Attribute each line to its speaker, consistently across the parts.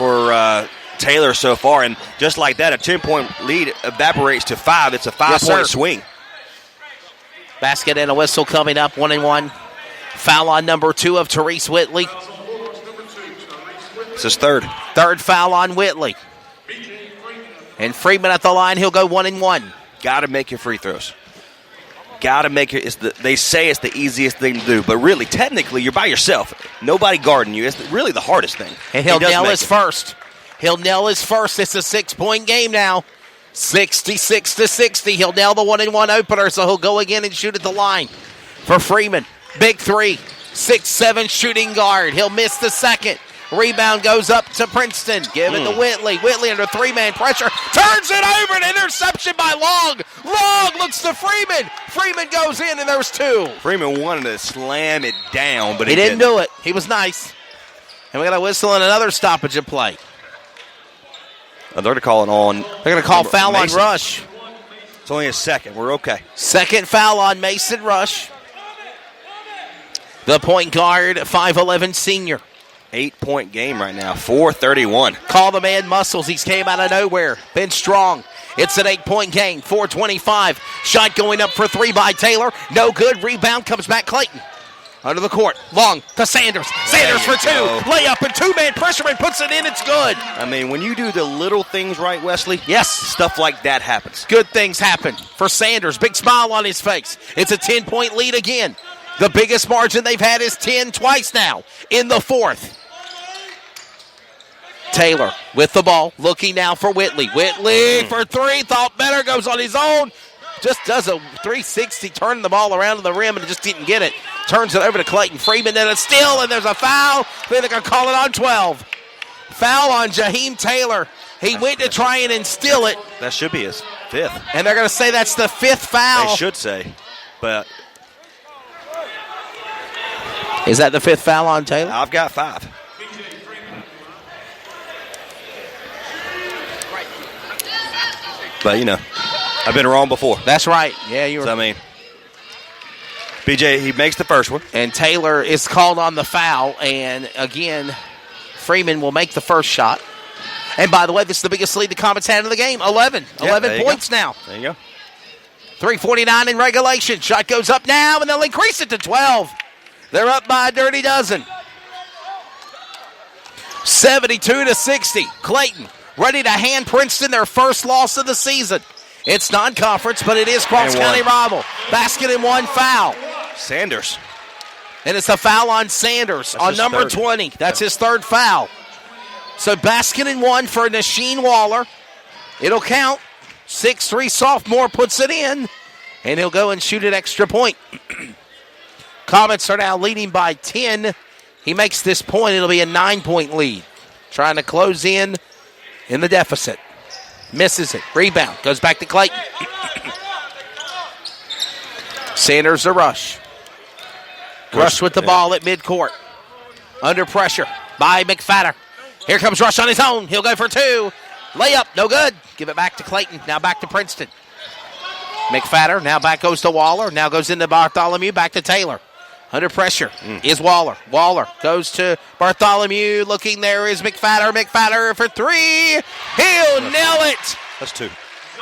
Speaker 1: for Taylor so far. And just like that, a 10-point lead evaporates to 5. It's a 5-point swing.
Speaker 2: Basket and a whistle coming up, 1-1. Foul on number 2 of Therese Whitley.
Speaker 1: It's his third.
Speaker 2: Third foul on Whitley. And Freeman at the line, he'll go 1-1.
Speaker 1: Got to make your free throws. Got to make it. They say it's the easiest thing to do, but really, technically, you're by yourself. Nobody guarding you. It's really the hardest thing.
Speaker 2: And he'll nail his first. He'll nail his first. It's a 6-point game now. 66-60. He'll nail the 1-1 opener, so he'll go again and shoot at the line. For Freeman, big three, 6'7" shooting guard. He'll miss the second. Rebound goes up to Princeton. Give it to Whitley. Whitley under 3-man pressure. Turns it over. An interception by Long. Long looks to Freeman. Freeman goes in, and there's 2.
Speaker 1: Freeman wanted to slam it down, but
Speaker 2: he didn't do it. He was nice. And we got a whistle and another stoppage of play.
Speaker 1: They're going to call it on.
Speaker 2: They're going to call foul
Speaker 1: Mason.
Speaker 2: on Rush.
Speaker 1: It's only a second. We're okay.
Speaker 2: Second foul on Mason Rush. The point guard, 5'11" senior.
Speaker 1: 8-point game right now, 4:31.
Speaker 2: Call the man Muscles. He's came out of nowhere. Been strong. It's an 8-point game, 4:25. Shot going up for 3 by Taylor. No good. Rebound comes back Clayton. Under the court. Long to Sanders. Sanders for 2. Layup and 2-man pressure and puts it in. It's good.
Speaker 1: I mean, when you do the little things right, Wesley,
Speaker 2: yes,
Speaker 1: stuff like that happens.
Speaker 2: Good things happen for Sanders. Big smile on his face. It's a 10-point lead again. The biggest margin they've had is 10 twice now in the fourth. Taylor with the ball, looking now for Whitley. Whitley for 3, thought better, goes on his own. Just does a 360, turning the ball around to the rim and just didn't get it. Turns it over to Clayton Freeman, and it's still, and there's a foul. They're going to call it on 12. Foul on Jaheim Taylor. He went to try and instill it.
Speaker 1: That should be his 5th.
Speaker 2: And they're going to say that's the 5th foul.
Speaker 1: They should say, but.
Speaker 2: Is that the 5th foul on Taylor?
Speaker 1: I've got 5. But, I've been wrong before.
Speaker 2: That's right. Yeah, you were.
Speaker 1: So, I mean, BJ, he makes the first one.
Speaker 2: And Taylor is called on the foul. And, again, Freeman will make the first shot. And, by the way, this is the biggest lead the Comets had in the game. 11 points now.
Speaker 1: There you go.
Speaker 2: 3:49 in regulation. Shot goes up now, and they'll increase it to 12. They're up by a dirty dozen. 72-60. Clayton ready to hand Princeton their first loss of the season. It's non-conference, but it is cross-county rival. Basket and 1 foul.
Speaker 1: Sanders.
Speaker 2: And it's a foul on Sanders on number 20. That's his 3rd foul. So basket and 1 for Nasheen Waller. It'll count. 6'3" sophomore puts it in, and he'll go and shoot an extra point. Comets are now leading by 10. He makes this point. It'll be a 9-point lead. Trying to close in the deficit. Misses it. Rebound. Goes back to Clayton. Sanders a rush. Rush with the ball at midcourt. Under pressure by McFadder. Here comes Rush on his own. He'll go for 2. Layup. No good. Give it back to Clayton. Now back to Princeton. McFadder. Now back goes to Waller. Now goes into Bartholomew. Back to Taylor. Under pressure is Waller. Waller goes to Bartholomew. Looking there is McFadder. McFadder for 3. He'll nail it.
Speaker 1: That's 2.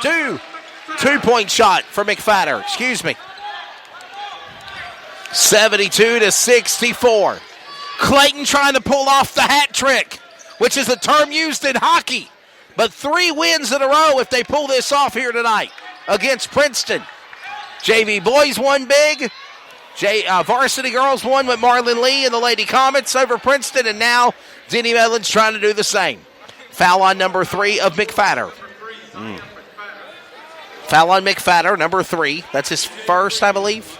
Speaker 2: 2-point shot for McFadder. Excuse me. 72-64. Clayton trying to pull off the hat trick, which is a term used in hockey. But 3 wins in a row if they pull this off here tonight against Princeton. JV boys won big. Varsity girls won with Marlon Lee and the Lady Comets over Princeton, and now Denny Medlin's trying to do the same. Foul on number 3 of McFadder. Foul on McFadder, number 3. That's his first, I believe.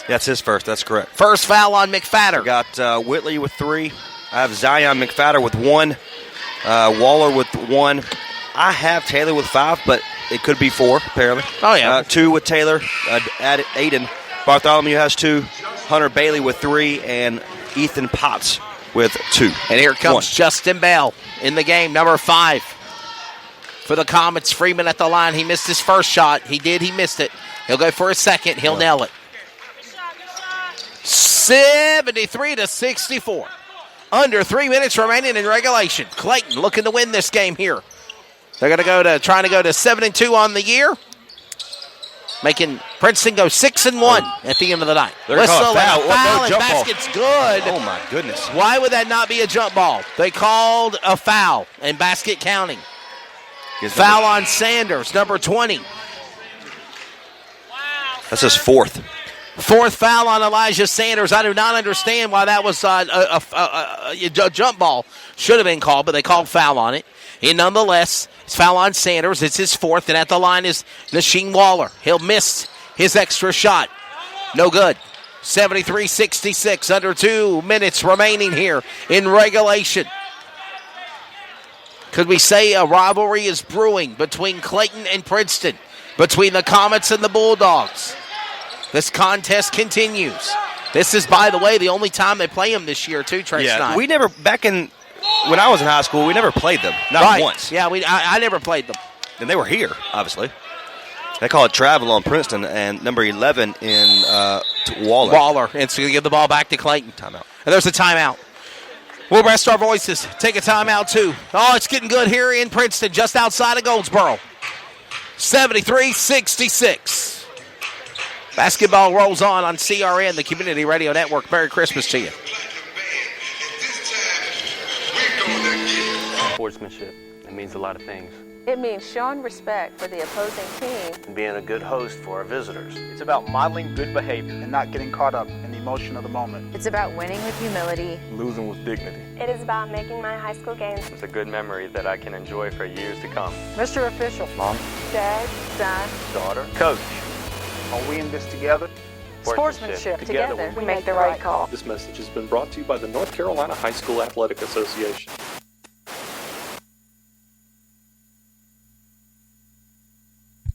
Speaker 1: That's his first. That's correct.
Speaker 2: First foul on McFadder.
Speaker 1: I got Whitley with 3. I have Zion McFadder with 1. Waller with 1. I have Taylor with 5, but it could be 4, apparently.
Speaker 2: Oh, yeah.
Speaker 1: 2 with Taylor. Added Aiden. Bartholomew has 2. Hunter Bailey with 3. And Ethan Potts with 2.
Speaker 2: And here comes Justin Bell in the game, number 5. For the Comets, Freeman at the line. He missed his first shot. He missed it. He'll go for a second. He'll nail it. 73-64. Under 3 minutes remaining in regulation. Clayton looking to win this game here. They're going to trying to go to 7-2 on the year, making Princeton go 6-1 at the end of the night.
Speaker 1: They're going to call a foul.
Speaker 2: Foul,
Speaker 1: No,
Speaker 2: and
Speaker 1: jump ball.
Speaker 2: basket's good.
Speaker 1: Oh, my goodness.
Speaker 2: Why would that not be a jump ball? They called a foul and basket counting. Foul on Sanders, number 20.
Speaker 1: That's his fourth.
Speaker 2: Fourth foul on Elijah Sanders. I do not understand why that was a jump ball. Should have been called, but they called foul on it. And nonetheless, it's foul on Sanders. It's his fourth, and at the line is Nasheem Waller. He'll miss his extra shot. No good. 73-66, under 2 minutes remaining here in regulation. Could we say a rivalry is brewing between Clayton and Princeton, between the Comets and the Bulldogs? This contest continues. This is, by the way, the only time they play them this year, too, Trey Snyder.
Speaker 1: We never, when I was in high school, we never played them. Not once.
Speaker 2: Yeah, I never played them.
Speaker 1: And they were here, obviously. They call it travel on Princeton, and number 11 in Waller.
Speaker 2: Waller, and so you give the ball back to Clayton.
Speaker 1: Timeout.
Speaker 2: And there's a timeout. We'll rest our voices. Take a timeout, too. Oh, it's getting good here in Princeton, just outside of Goldsboro. 73-66. Basketball rolls on CRN, the Community Radio Network. Merry Christmas to you.
Speaker 3: Sportsmanship, it means a lot of things.
Speaker 4: It means showing respect for the opposing team
Speaker 3: And being a good host for our visitors.
Speaker 5: It's about modeling good behavior and not getting caught up in the emotion of the moment.
Speaker 4: It's about winning with humility.
Speaker 6: Losing with dignity.
Speaker 7: It is about making my high school games.
Speaker 8: It's a good memory that I can enjoy for years to come.
Speaker 4: Mr. Official.
Speaker 5: Mom,
Speaker 7: Dad, son,
Speaker 8: Daughter,
Speaker 5: coach, are we in this together?
Speaker 4: Sportsmanship.
Speaker 7: together we make the right call.
Speaker 6: This message has been brought to you by the North Carolina High School Athletic Association.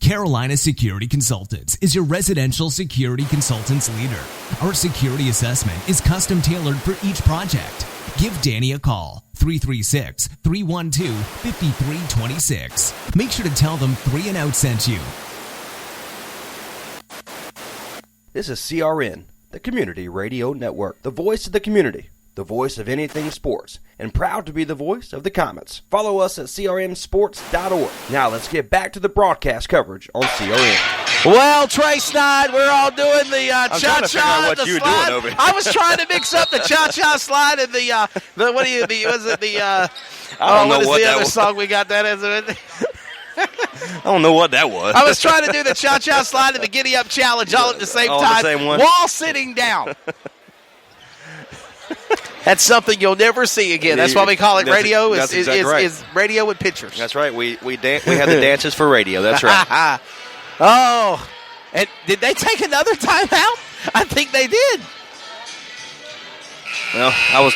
Speaker 9: Carolina Security Consultants is your residential security consultants leader. Our security assessment is custom tailored for each project. Give Danny a call, 336-312-5326. Make sure to tell them 3 and Out sent you.
Speaker 1: This is CRN, the Community Radio Network, the voice of the community, the voice of anything sports, and proud to be the voice of the Comets. Follow us at crnsports.org. Now let's get back to the broadcast coverage on CRN.
Speaker 2: Well, Trey Snyder, we're all doing the
Speaker 1: I'm trying to figure out what you were doing over here.
Speaker 2: I was trying to mix up the cha-cha slide and the what do you, was it the,
Speaker 1: I don't know what
Speaker 2: the
Speaker 1: that
Speaker 2: other
Speaker 1: was.
Speaker 2: song we got that as?
Speaker 1: I don't know what that was.
Speaker 2: I was trying to do the cha-cha slide and the giddy-up challenge all at the same
Speaker 1: All the
Speaker 2: time
Speaker 1: same one?
Speaker 2: while sitting down. That's something you'll never see again. That's why we call it radio.
Speaker 1: That's exactly right.
Speaker 2: Is radio with pictures.
Speaker 1: That's right. We had the dances for radio. That's right.
Speaker 2: Oh, and did they take another timeout? I think they did.
Speaker 1: Well, I was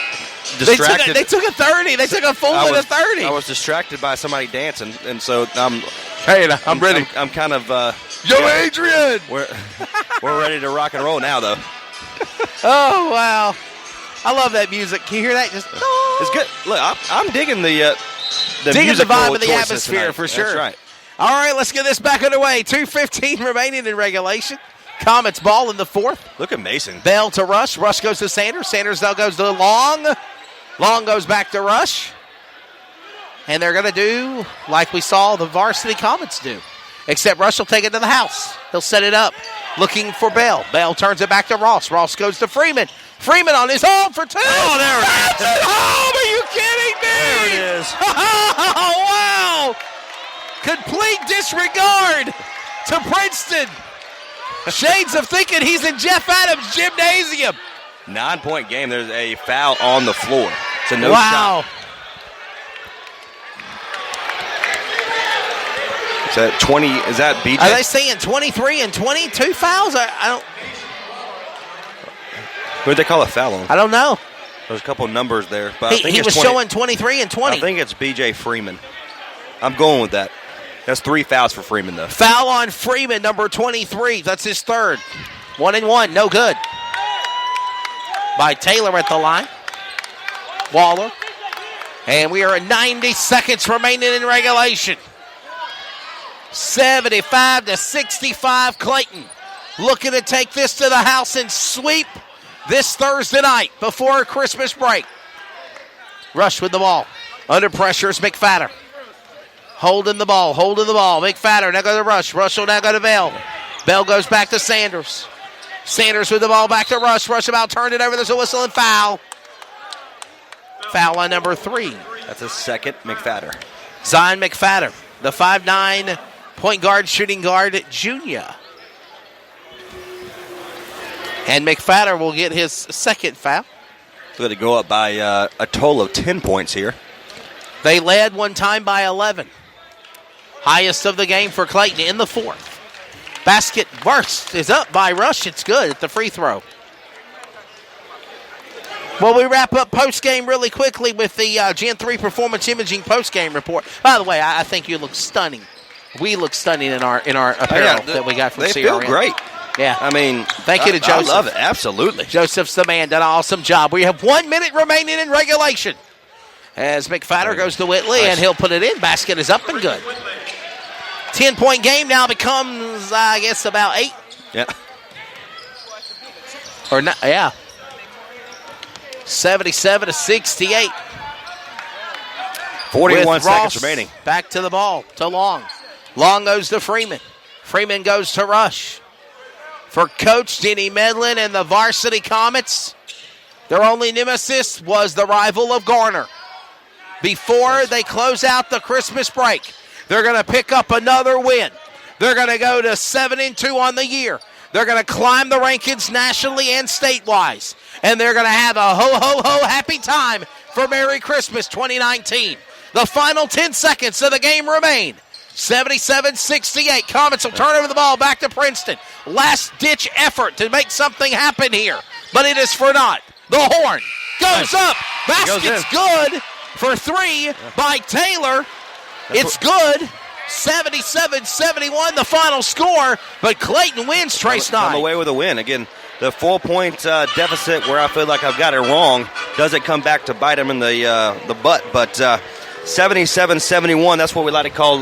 Speaker 1: distracted.
Speaker 2: They took a 30. They took a full and a 30.
Speaker 1: I was distracted by somebody dancing, and so I'm
Speaker 2: ready.
Speaker 1: I'm kind of
Speaker 2: Yo, Adrian!
Speaker 1: we're ready to rock and roll now, though.
Speaker 2: Oh, wow. I love that music. Can you hear that? Just
Speaker 1: It's good. Look, I'm digging the
Speaker 2: digging the vibe of the
Speaker 1: choices
Speaker 2: atmosphere
Speaker 1: tonight.
Speaker 2: for sure.
Speaker 1: That's right.
Speaker 2: All right, let's get this back underway. 2:15 remaining in regulation. Comets ball in the fourth.
Speaker 1: Look at Mason.
Speaker 2: Bell to Rush. Rush goes to Sanders. Sanders now goes to Long. Long goes back to Rush. And they're going to do like we saw the Varsity Comets do. Except Rush will take it to the house. He'll set it up looking for Bell. Bell turns it back to Ross. Ross goes to Freeman. Freeman on his own for 2.
Speaker 1: Oh, there it is.
Speaker 2: That's it home. Are you kidding me?
Speaker 1: There it is.
Speaker 2: Oh, wow. Complete disregard to Princeton. Shades of thinking he's in Jeff Adams' gymnasium.
Speaker 1: 9-point game. There's a foul on the floor. It's a no
Speaker 2: Wow.
Speaker 1: shot. Is that 20? Is that BJ?
Speaker 2: Are they saying 23 and 22 fouls? I don't.
Speaker 1: Who did they call a foul on?
Speaker 2: I don't know.
Speaker 1: There's a couple of numbers there, but I think
Speaker 2: He
Speaker 1: it's
Speaker 2: was
Speaker 1: 20.
Speaker 2: showing 23 and 20.
Speaker 1: I think it's BJ Freeman. I'm going with that. That's 3 fouls for Freeman, though.
Speaker 2: Foul on Freeman, number 23. That's his third. 1 and 1, no good. By Taylor at the line. Waller. And we are at 90 seconds remaining in regulation. 75-65 Clayton. Looking to take this to the house and sweep this Thursday night before Christmas break. Rush with the ball. Under pressure is McFadder. Holding the ball. McFadder now go to Rush. Rush will now go to Bell. Bell goes back to Sanders. Sanders with the ball back to Rush. Rush about turned it over. There's a whistle and foul. Foul on number 3.
Speaker 1: That's his second, McFadder.
Speaker 2: Zion McFadder, the 5'9" point guard, shooting guard, junior. And McFadder will get his second foul.
Speaker 1: So they go up by a total of 10 points here.
Speaker 2: They led one time by 11. Highest of the game for Clayton in the 4th. Basket burst is up by Rush. It's good at the free throw. Well, we wrap up postgame really quickly with the Gen 3 Performance Imaging postgame report. By the way, I think you look stunning. We look stunning in our apparel that we got from CRN.
Speaker 1: They feel great.
Speaker 2: Yeah.
Speaker 1: I mean,
Speaker 2: thank you to Joseph.
Speaker 1: I love it. Absolutely.
Speaker 2: Joseph's the man. Done an awesome job. We have 1 minute remaining in regulation. As McFadder goes to Whitley, and he'll put it in. Basket is up and good. 10-point game now becomes, I guess, about 8.
Speaker 1: Yeah.
Speaker 2: Or not, yeah. 77-68.
Speaker 1: 41 seconds
Speaker 2: Ross
Speaker 1: remaining.
Speaker 2: Back to the ball, to Long. Long goes to Freeman. Freeman goes to Rush. For Coach Denny Medlin and the Varsity Comets, their only nemesis was the rival of Garner. Before they close out the Christmas break, they're going to pick up another win. They're going to go to 7-2 on the year. They're going to climb the rankings nationally and state-wise. And they're going to have a ho-ho-ho happy time for Merry Christmas 2019. The final 10 seconds of the game remain. 77-68. Comets will turn over the ball back to Princeton. Last-ditch effort to make something happen here. But it is for naught. The horn goes up. Basket's good for 3 by Taylor. It's good. 77-71, the final score. But Clayton wins, Trace Knight.
Speaker 1: I'm away with a win. Again, the 4-point deficit where I feel like I've got it wrong doesn't come back to bite him in the butt. But 77-71, that's what we like to call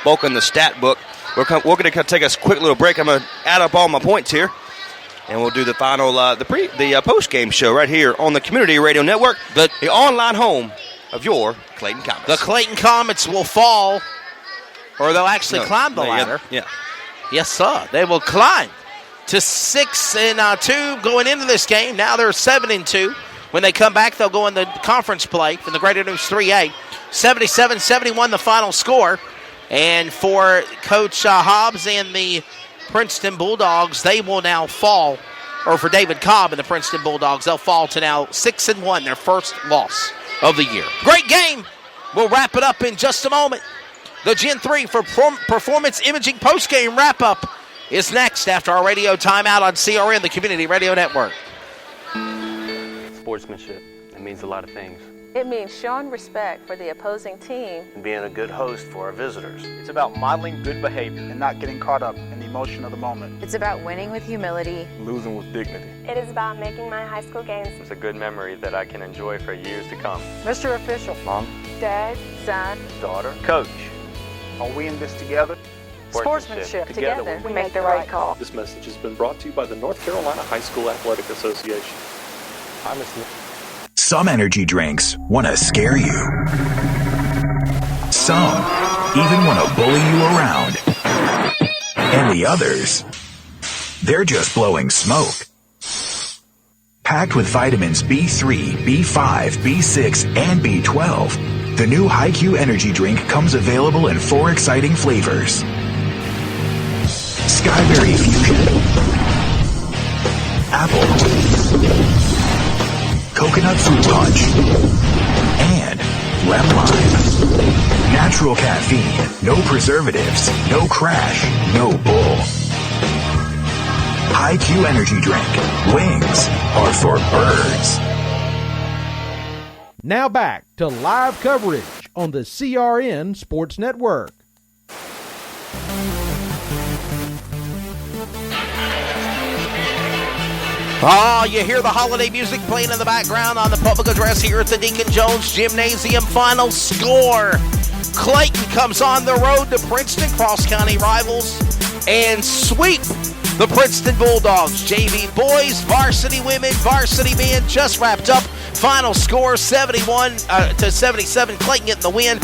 Speaker 1: bulk in the stat book. We're going to take a quick little break. I'm going to add up all my points here. And we'll do the final, the post-game show right here on the Community Radio Network, the online home of your Clayton Comets.
Speaker 2: The Clayton Comets will fall, or they'll actually climb the ladder.
Speaker 1: Yeah.
Speaker 2: Yes, sir. They will climb to 6-2 going into this game. Now they're 7-2. When they come back, they'll go in the conference play in the Greater News 3A. 77-71 the final score. And for Coach Hobbs and the Princeton Bulldogs, they will now fall, or for David Cobb and the Princeton Bulldogs, they'll fall to now 6-1, their first loss of the year. Great game. We'll wrap it up in just a moment. The Gen 3 for Performance Imaging postgame wrap-up is next after our radio timeout on CRN, the Community Radio Network.
Speaker 3: Sportsmanship, it means a lot of things.
Speaker 4: It means showing respect for the opposing team
Speaker 3: And being a good host for our visitors.
Speaker 5: It's about modeling good behavior and not getting caught up in the emotion of the moment.
Speaker 4: It's about winning with humility.
Speaker 6: Losing with dignity.
Speaker 7: It is about making my high school games.
Speaker 8: It's a good memory that I can enjoy for years to come.
Speaker 4: Mr. Official.
Speaker 3: Mom,
Speaker 7: Dad,
Speaker 4: Son.
Speaker 3: daughter,
Speaker 5: Coach, are we in this together?
Speaker 4: Sportsmanship.
Speaker 7: Together, we make the right call.
Speaker 6: This message has been brought to you by the North Carolina High School Athletic Association. I'm a
Speaker 10: Some energy drinks want to scare you. Some even want to bully you around. And the others, they're just blowing smoke. Packed with vitamins B3, B5, B6, and B12, the new HiQ energy drink comes available in 4 exciting flavors. Skyberry Fusion, Apple, Coconut Fruit Punch, and Lemon Lime. Natural caffeine, no preservatives, no crash, no bull. HiQ energy drink. Wings are for birds.
Speaker 11: Now back to live coverage on the CRN Sports Network.
Speaker 2: Oh, you hear the holiday music playing in the background on the public address here at the Deacon Jones Gymnasium. Final score. Clayton comes on the road to Princeton, cross-county rivals, and sweep the Princeton Bulldogs. JV boys, varsity women, varsity men just wrapped up Final score 71 to 77. Clayton getting the win.